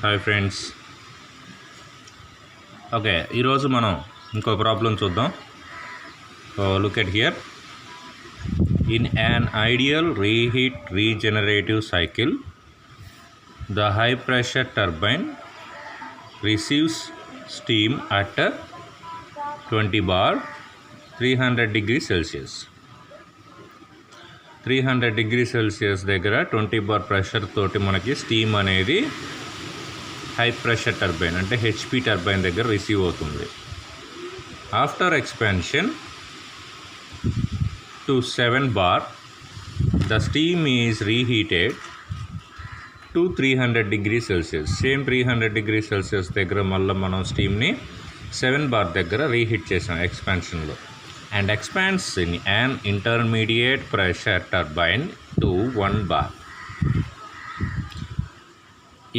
Hi friends. Okay, ఈరోజు మనం ఇంకో ప్రాబ్లం చూద్దాం. Look at here. In an ideal reheat regenerative cycle, the high pressure turbine receives steam at 20 bar 300 degrees Celsius. 300 degrees Celsius దగ్గర 20 bar pressure తోటి మనకి steam అనేది high pressure turbine అంటే HP turbine దగ్గర రిసీవ్ అవుతుంది. After expansion to 7 bar the steam is reheated to 300 degrees Celsius. Same 300 degrees Celsius దగ్గర మళ్ళీ మనం స్టీమ్ని 7 బార్ దగ్గర రీహీట్ చేసాం ఎక్స్పాన్షన్లో, and expands in an intermediate pressure turbine to 1 bar.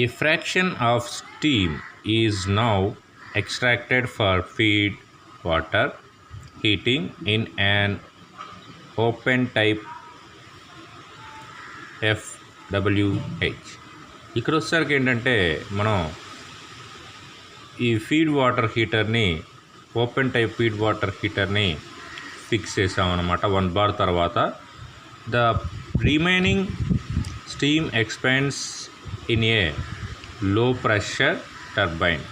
A fraction of steam is now extracted for feed water heating in an open type FWH. ఇక్కడ వచ్చేసరికి ఏంటంటే మనం ఈ ఫీడ్ వాటర్ హీటర్ని ఓపెన్ టైప్ ఫీడ్ వాటర్ హీటర్ని fix చేసామన్నమాట 1 bar తర్వాత. The remaining steam expands in a low pressure turbine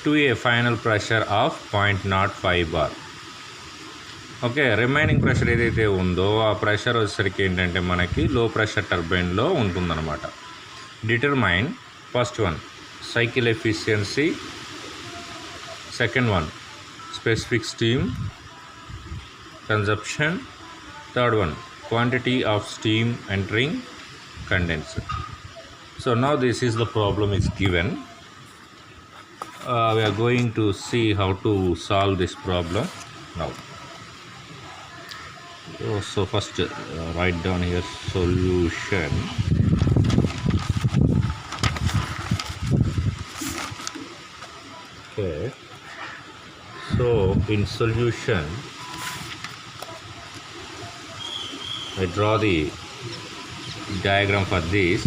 to a final pressure of 0.05 bar. Okay, remaining pressure ఏదైతే ఉందో ఆ ప్రెషర్ వచ్చేసరికి ఏంటంటే మనకి లో ప్రెషర్ టర్బైన్లో ఉంటుందన్నమాట. Determine first one cycle efficiency, second one specific steam consumption, third one quantity of steam entering condenser. So now this is the problem is given. We are going to see how to solve this problem now. So first write down here solution. Okay, so in solution I draw the diagram for this.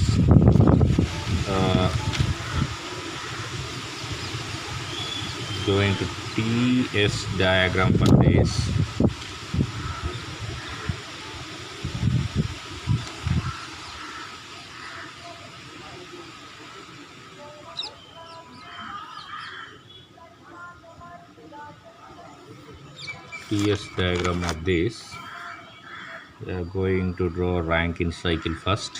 Going to TS diagram for this. TS diagram of this. We are going to draw Rankine cycle first.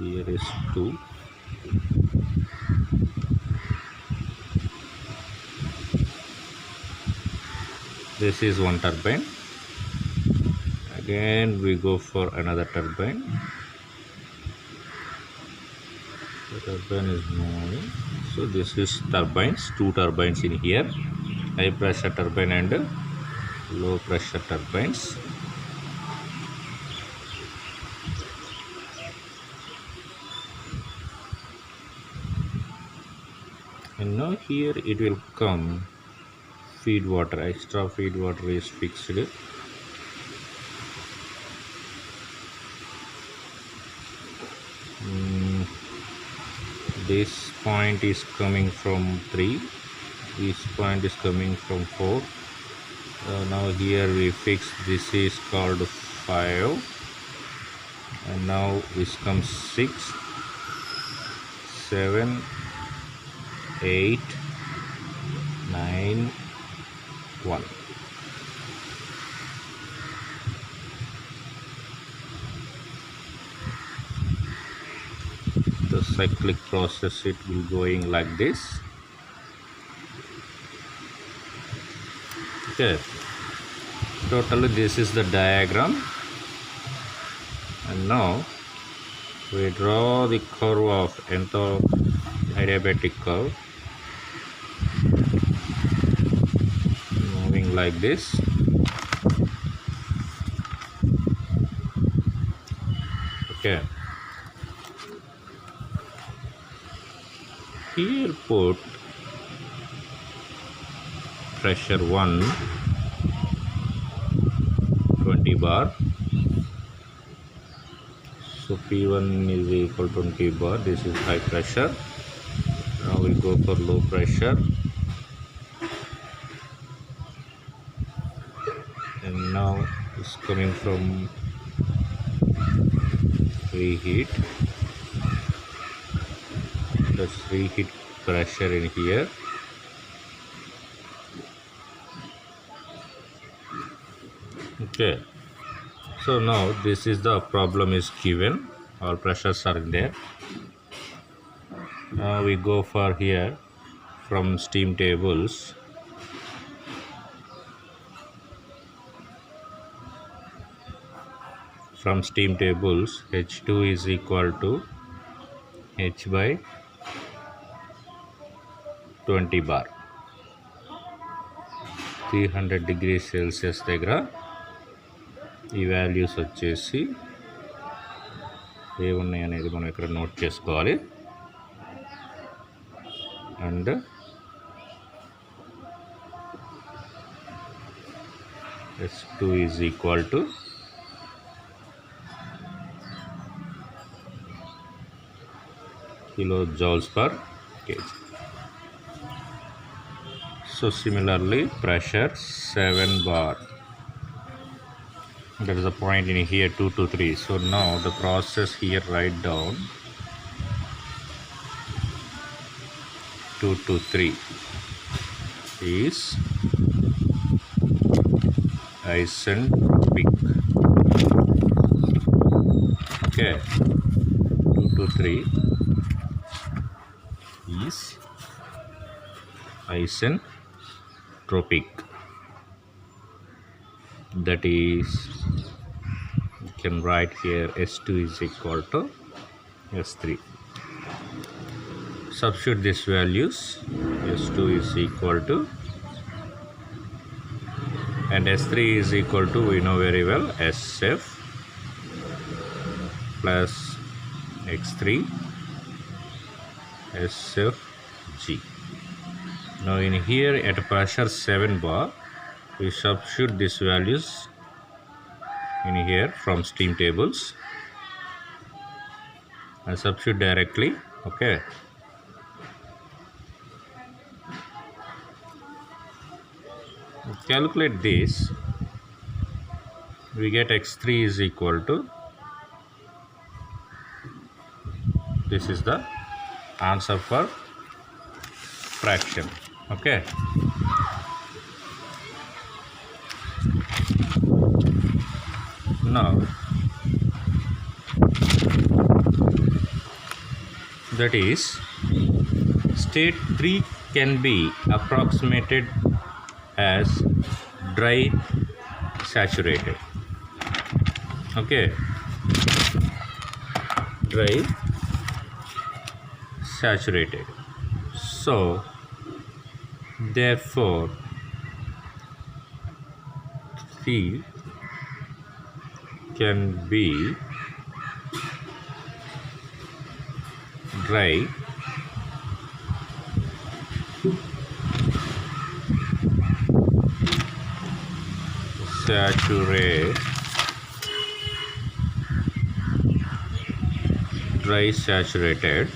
Here is 2. This is one turbine. Again we go for another turbine. The turbine is moving. So this is turbines, 2 turbines in here, high pressure turbine and low pressure turbines. And now here it will come feed water, extra feed water is fixed. This point is coming from 3, this point is coming from 4. Now here we fix, this is called 5, and now this comes 6, 7, 8, 9, 1. The cyclic process it will going like this. Okay, totally this is the diagram, and now we draw the curve of adiabatic curve moving like this. Okay, here put pressure 1 20 bar. So P1 is equal to 20 bar. This is high pressure. Now we go for low pressure, and now it's coming from reheat. Let's reheat pressure in here. Okay, so now this is the problem is given, all pressures are in there. Now we go for here from steam tables. From steam tables, H2 is equal to H by 20 bar. 300 degrees Celsius దగ్గర ఈ values వచ్చేసి ఏమున్నాయి అనేది మనం ఇక్కడ note చేసుకోవాలి. And S2 is equal to kilojoules per kg. So similarly, pressure 7 bar. That is the point in here 2 to 3. So now the process here write down 2 to 3 is isentropic. Okay, 2 to 3 is isentropic. That is, you can write here S2 is equal to S3. Substitute these values. S2 is equal to, and S3 is equal to, we know very well, SF plus X3 SFG. Now in here at pressure 7 bar, we substitute these values in here from steam tables and substitute directly. Okay, calculate this. We get X3 is equal to, this is the answer for fraction. Okay, now that is, state 3 can be approximated as dry saturated. Okay, dry saturated. So therefore 3 can be dry saturated,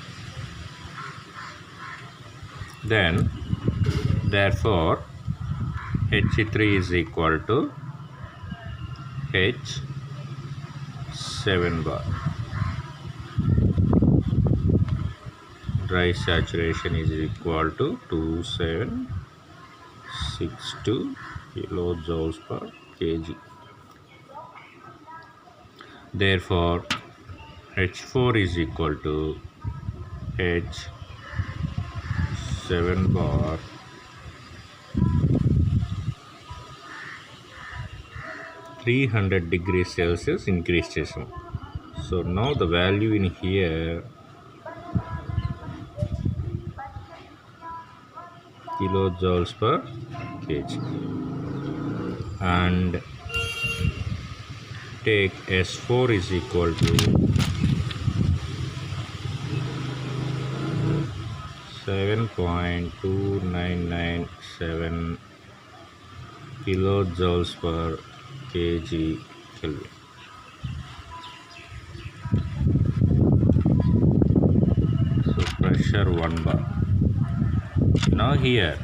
then therefore H3 is equal to H7 bar. Dry saturation is equal to 2762 kilojoules per kg. Therefore H4 is equal to H7 bar (300 degrees Celsius increase చేసాం. So now the value in here kilojoules per kg, and take S4 is equal to 7.2997 kilojoules per kg Kelvin. So pressure 1 bar. Now here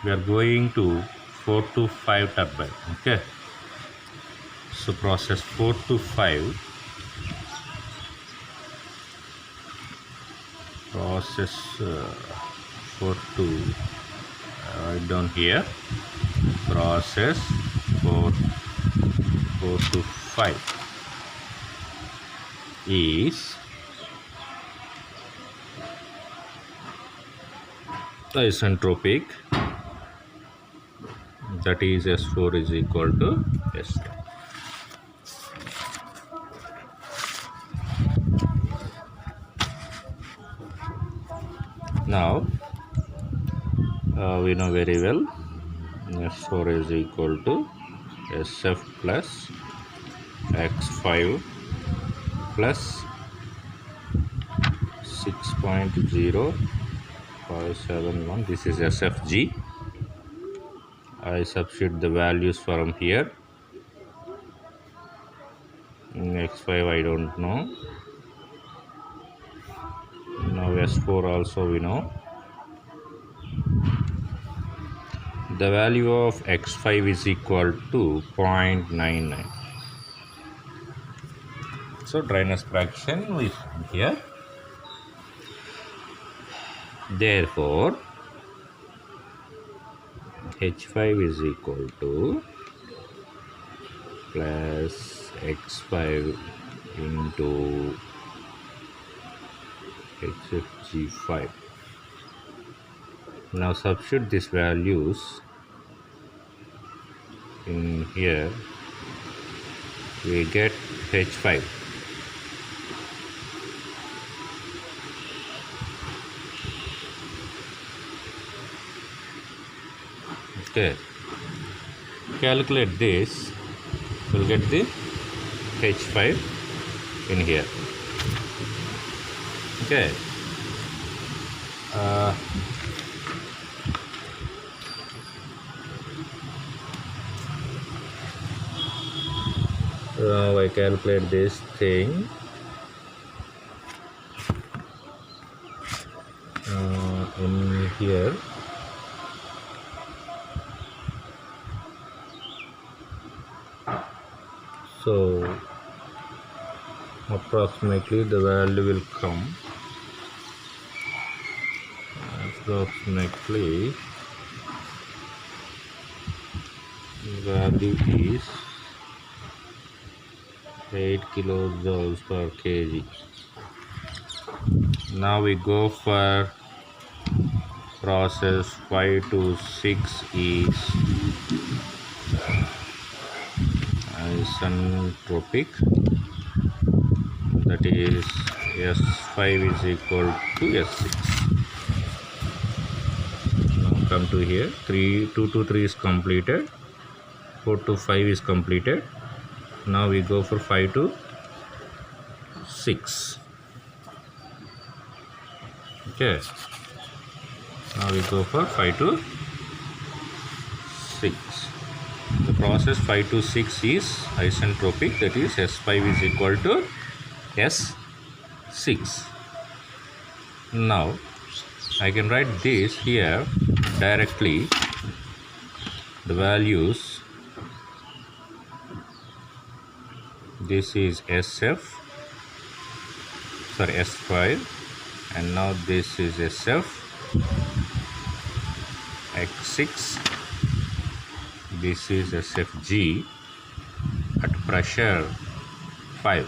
we are going to 4 to 5 turbine. Okay, so process 4 to 5, process 4 to write down here, process 4 to 5 is isentropic, that is S4 is equal to S2. Now we know very well S4 is equal to SF plus X5 plus 6.0571. This is SFG. I substitute the values from here. In X5 I don't know. Now S4 also we know. The value of X5 is equal to 0.99. So dryness fraction we find here. Therefore H5 is equal to plus X5 into HFG5. Now substitute these values in here, we get H5. Okay, calculate this, we'll get the H5 in here. Okay, now I calculate this thing. In here so approximately the value will come approximately the value is 8 kilojoules per kg. Now we go for process 5 to 6 is isentropic, that is S5 is equal to S6. Now come to here, 2 to 3 is completed, 4 to 5 is completed. Now we go for 5 to 6. Okay, now we go for 5 to 6. The process 5 to 6 is isentropic, that is S5 is equal to S6. Now I can write this here directly, the values. This is SF, sorry S5, and now this is SF, X6, this is SFG at pressure 5.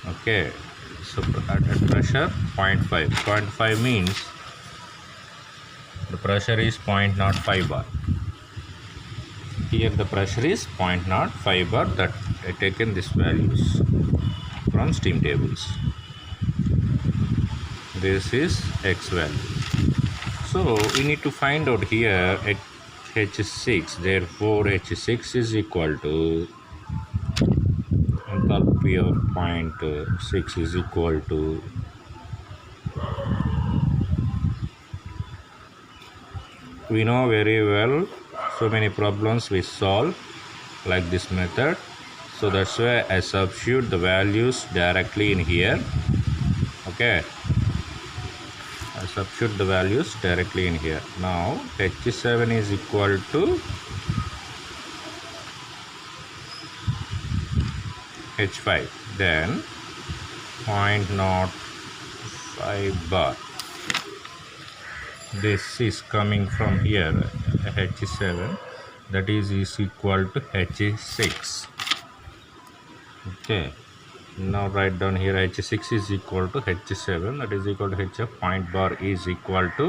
Okay, so at pressure 0.5. 0.5 means the pressure is 0.05 bar. Here the pressure is 0.05 bar, that I taken these values from steam tables. This is X value. So we need to find out here at H6. Therefore H6 is equal to enthalpy of 0.6 is equal to we know very well, so many problems we solve like this method. So that's why I substitute the values directly in here. Okay, I substitute the values directly in here. Now H7 is equal to H5, then 0.05 bar. This is coming from here, H7, that is equal to H6. Okay, now write down here H6 is equal to H7, that is equal to Hf. Point bar is equal to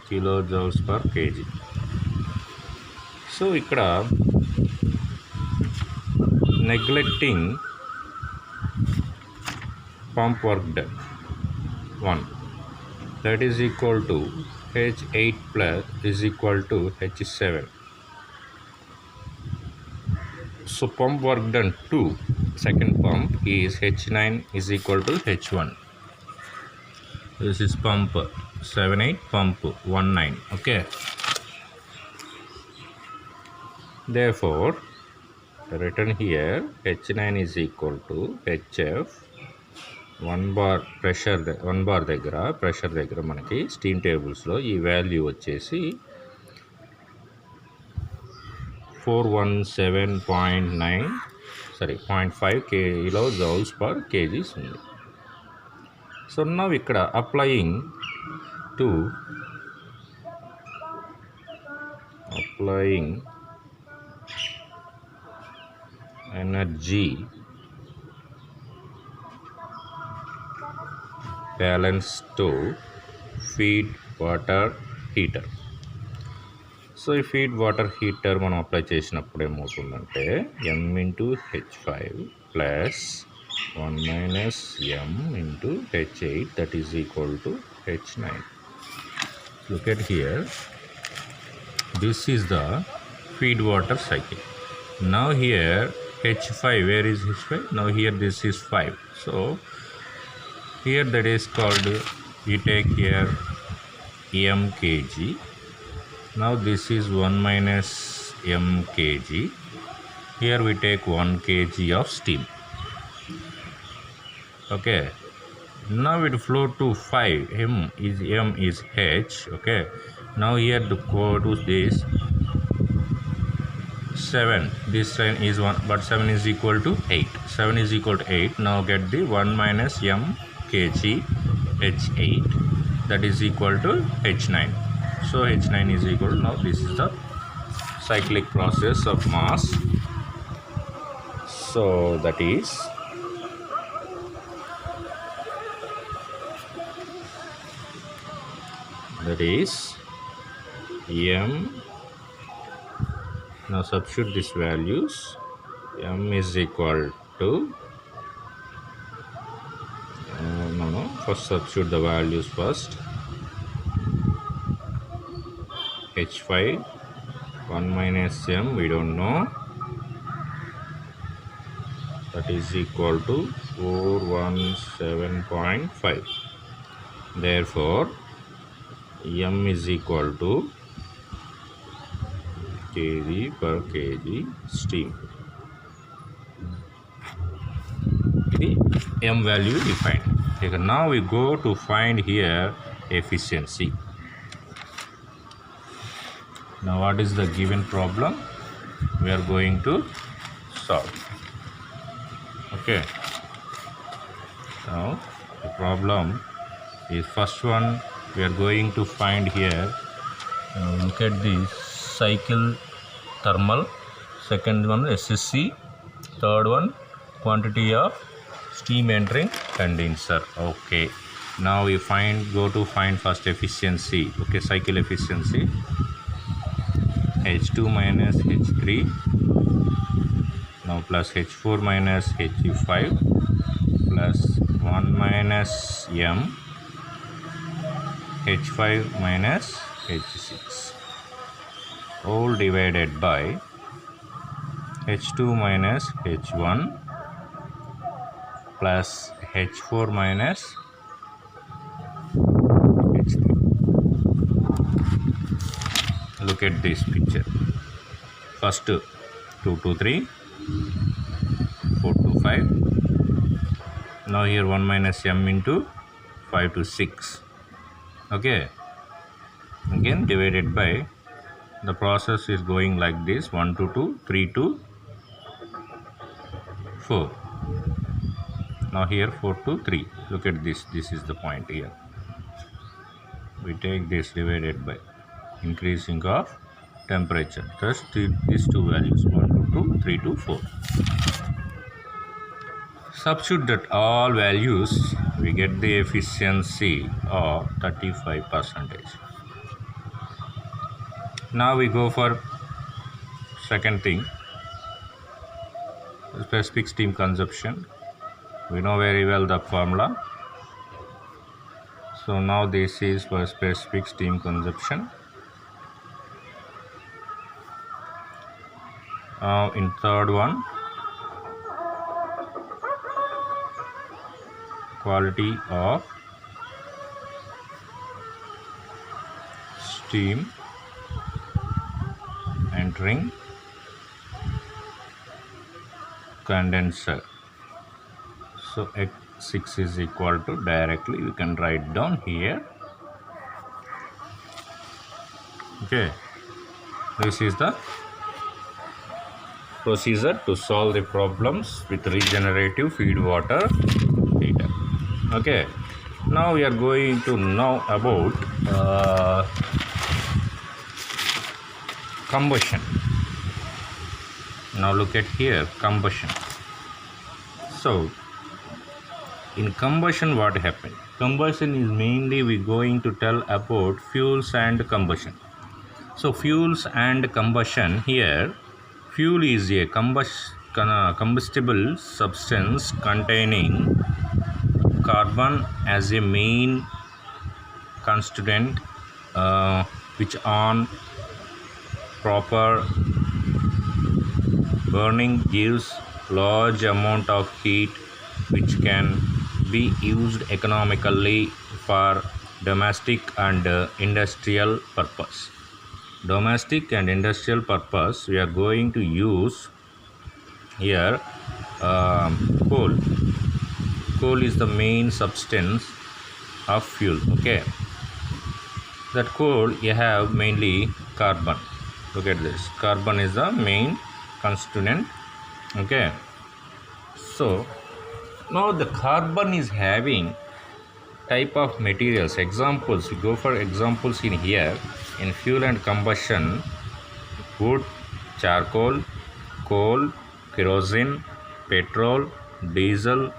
kilojoules per kg. So ikkada neglecting pump work done 1, that is equal to H8 plus is equal to H7. So pump work done 2, second pump is H9 is equal to H1. This is pump 7-8, pump 1-9. Okay. Therefore, written here H9 is equal to Hf 1 bar pressure దగ్గర మనకి steam టేబుల్స్లో ఈ value వచ్చేసి 0.5 kilojoules per kg ఉంది. So now ఇక్కడ applying energy balance to feed water heater. So ఈ feed water heater మనం apply చేసినప్పుడు ఏమవుతుందంటే m into H5 plus 1 minus m into H8, that is equal to H9. Look at here, this is the feed water cycle. Now here H5, where is H5? Now here this is 5. So here that is called, we take here m kg. Now this is 1 minus m kg. Here we take 1 kg of steam. Okay, now it flow to 5. m is h. Okay, now here the code is this 7. This sign is 1, but 7 is equal to 8. 7 is equal to 8. Now get the 1 minus m kg H8, that is equal to H9. So H9 is equal to, now this is the cyclic process of mass. So that is m. Now substitute these values. M is equal to first substitute the values first. H5 1 minus m, we don't know, that is equal to 417.5. Therefore m is equal to kg per kg steam. The m value defined. Okay, now we go to find here efficiency. Now what is the given problem we are going to solve? Okay, now the problem is, first one we are going to find here, look at this cycle thermal, second one SSC, third one quantity of steam entering condenser. Okay, now we go to find first efficiency. Okay, cycle efficiency, H2 minus H3, now plus H4 minus H5 plus 1 minus m H5 minus H6, all divided by H2 minus H1 plus H4 minus H3. Look at this picture. first 2 to 3, 4 to 5. Now here 1 minus m into 5 to 6. Okay, again divided by, the process is going like this: 1 to 2, 3 to 4. Now here 4 to 3. Look at this. This is the point here. We take this divided by increasing of temperature. Thus these two values: 1 to 2, 3 to 4. Substitute that all values, we get the efficiency of 35%. Now we go for second thing, specific steam consumption. We know very well the formula. So now this is for specific steam consumption. In third one, quality of steam entering condenser. So X6 is equal to, directly we can write down here. Okay, this is the procedure to solve the problems with regenerative feed water heater. Okay, now we are going to know about combustion. Now look at here, combustion. So in combustion, what happened? Combustion is mainly we going to tell about fuels and combustion. So fuels and combustion, here fuel is a combustible substance containing carbon as a main constituent, which on proper burning gives large amount of heat, which can be used economically for domestic and industrial purpose. Domestic and industrial purpose, we are going to use here coal. Coal is the main substance of fuel. Okay, that coal you have mainly carbon. Look at this, carbon is the main constituent. Okay, so now the carbon is having type of materials. Examples, we go for examples in here. In fuel and combustion, wood, charcoal, coal, kerosene, petrol, diesel,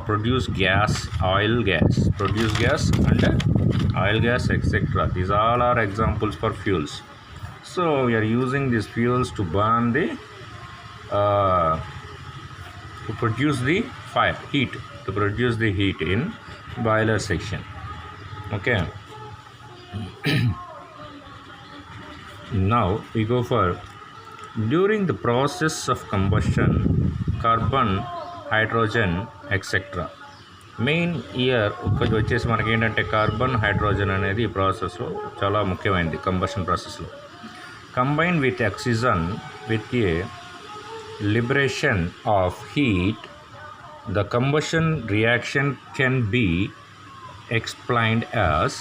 produce gas, oil gas, and oil gas, etc. These all are examples for fuels. So we are using these fuels to burn the to produce the fire, heat, to produce the heat in boiler section. Okay. Now we go for, during the process of combustion, carbon, hydrogen, etc. Main year వచ్చేసి మనకి ఏంటంటే carbon, hydrogen అనేది ఈ ప్రాసెస్లో చాలా ముఖ్యమైనది. Combustion ప్రాసెస్లో combine with oxygen with a liberation of heat, the combustion reaction can be explained as,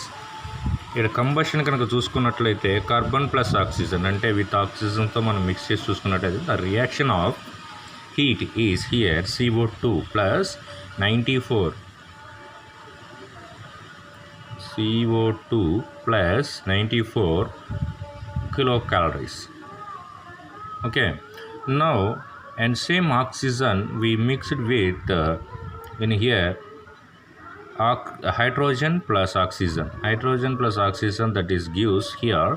ఇక్కడ కంబషన్ కనుక చూసుకున్నట్లయితే కార్బన్ ప్లస్ ఆక్సిజన్ అంటే విత్ ఆక్సిజన్తో మనం మిక్స్ చేసి చూసుకున్నట్లయితే the reaction of heat is here CO2 plus 94 kilocalories. Okay, now and same oxygen we mixed with in here hydrogen plus oxygen that is gives here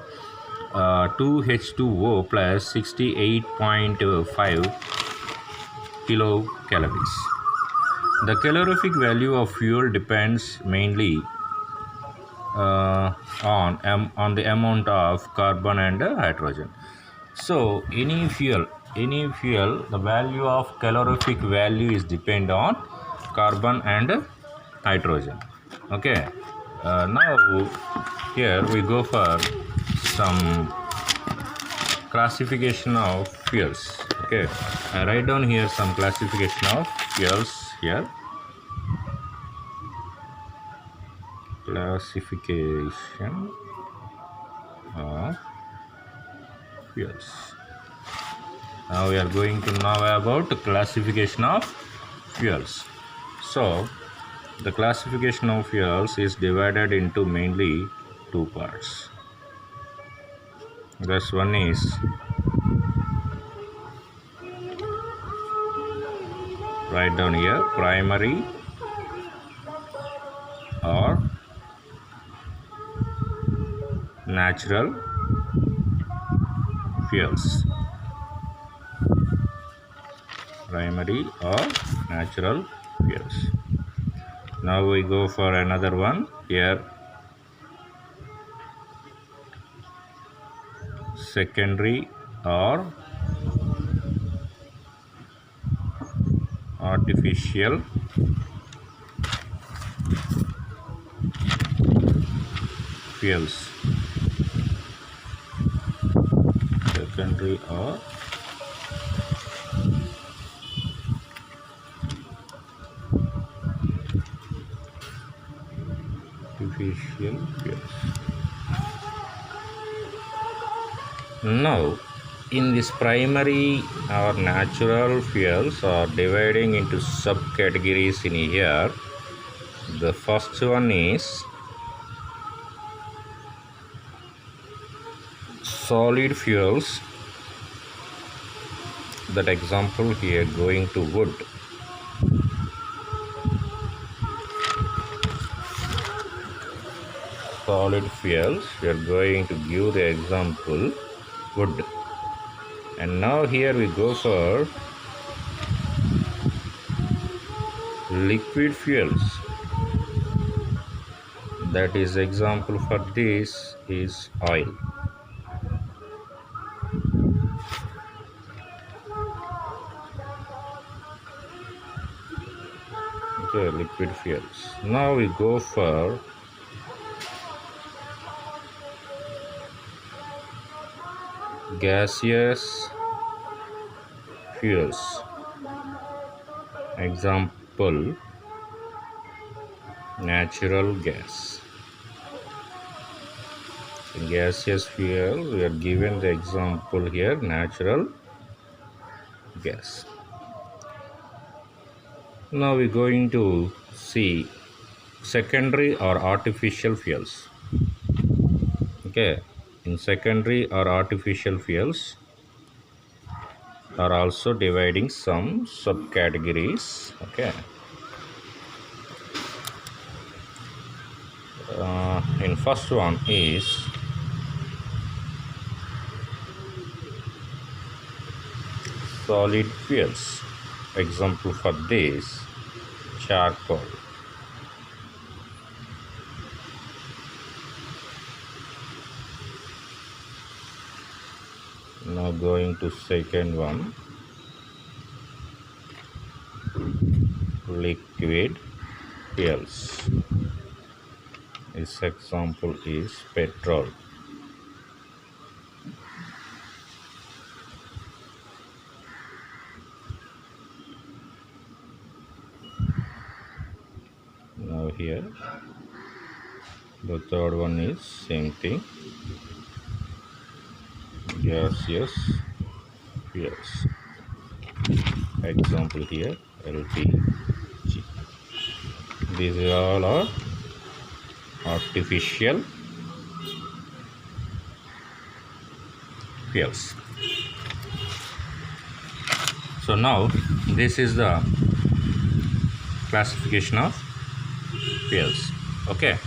2H2O plus 68.5 kilocalories. The calorific value of fuel depends mainly on the amount of carbon and hydrogen. So any fuel, the value of calorific value is depend on carbon and hydrogen. Okay, now here we go for some classification of fuels. Okay, I write down here some classification of fuels here. Classification of fuels. Now we are going to know about classification of fuels. So the classification of fuels is divided into mainly two parts. This one is write down here primary or natural fuels. Primary or natural fuels. Now we go for another one here. Secondary or artificial fuels. Secondary or artificial fuels. Now, in this primary or natural fuels are dividing into subcategories in here. The first one is solid fuels. That example here going to wood. Solid fuels, we are going to give the example wood. And now here we go for liquid fuels. That is example for this is oil. Okay, liquid fuels. Now we go for gaseous fuels. Example, natural gas. In gaseous fuel, we are given the example here, natural gas. Now we're going to see secondary or artificial fuels. Okay, in secondary or artificial fuels are also dividing some subcategories. Okay, in first one is solid fuels. Example for this, charcoal. Now going to second one, liquid fuels. This example is petrol. Now here the third one is same thing, gaseous fuels. Example here, LPG. These all are artificial fuels. So now this is the classification of fuels. Okay,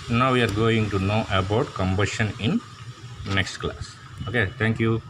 now we are going to know about combustion in next class. Okay, thank you.